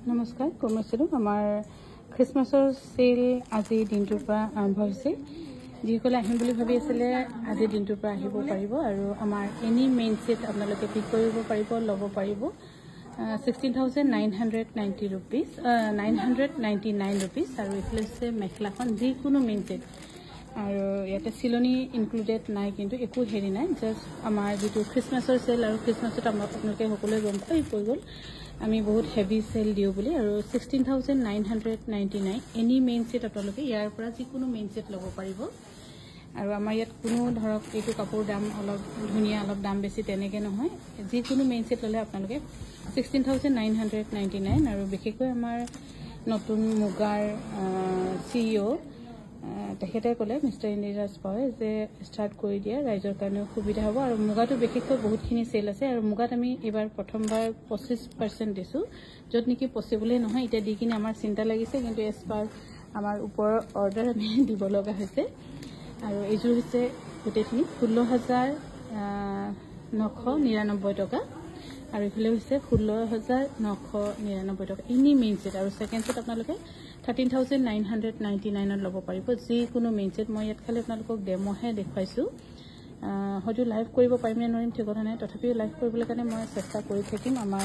নমস্কাৰ কমৰচিলো আমাৰ খ্ৰীষ্টমাছৰ সেল আজি দিনটোৰ পৰা আৰম্ভ হৈছে যিসকলে আহিম বুলি ভাবি আছিল আজি দিনটোৰ পৰা আহিব পাৰিব আৰু আমাৰ এনি মেইন সেট আপোনালোকে পিক কৰিব পাৰিব লব পাৰিব 16,990 rupees 999 rupees আৰু ইফালে মেখলাখন যিকোনো মেইন সেট আৰু ইয়াতে চিলনি ইনক্লুডেড নাই কিন্তু একো হেৰি নাই জাস্ট আমাৰ যেটো খ্ৰীষ্টমাছৰ সেল আৰু খ্ৰীষ্টমাছত আপোনালোকে সকলোৱে গম পাই গ'ল আমি বহুত হেভি সেল দিও বুলি আৰু 16,999 এনি মেইন সেট আপোনালোকে ইয়াৰ পৰা যিকোনো মেইন সেট লব পাৰিব আৰু আমাৰ ইয়াত কোনো ধৰক এইটো কাপোৰ দাম অলপ ধুনিয়া অলপ দাম বেছি তেনেকে নহয় যিকোনো মেইন সেট ললে আপোনালোকে 16,999 আৰু বিশেষকৈ আমাৰ নতুন মুগাৰ সিইও তেখেতে ক'লে মিস্টাৰ ইন্দিৰাজ পাৱে যে ষ্টাৰ্ট কৰি দিয়া ৰাইজৰ কাৰণে সুবিধা হ'ব আৰু মুগাটো বিশেষকৈ বহুতখিনি সেল আছে আৰু মুগাত আমি এবাৰ প্ৰথমবাৰ 25% দিছো যত নেকি পসিবল নহয় এটা দি কিনে আমাৰ চিন্তা লাগিছে কিন্তু এসপাৰ আমাৰ ওপৰ অৰ্ডাৰ আমি দিব লগা হৈছে আৰু এইযোৰ হৈছে গোটেইখিনি 16,999 টকা আৰু ইফালে হৈছে 16,999 টকা এনি মেইন সেট আৰু সেকেন্ড সেট আপোনালোকে 13,999 লব পাৰিব যিকোনো মেইন সেট মই ইয়াত খালি আপোনালোকক ডেমোহে দেখাইছো হয়তো লাইভ কৰিব পাৰিম নে নোৱাৰিম ঠিক কথা নাই তথাপিও লাইভ কৰিবলৈ কাৰণে মই চেষ্টা কৰি থাকিম আমাৰ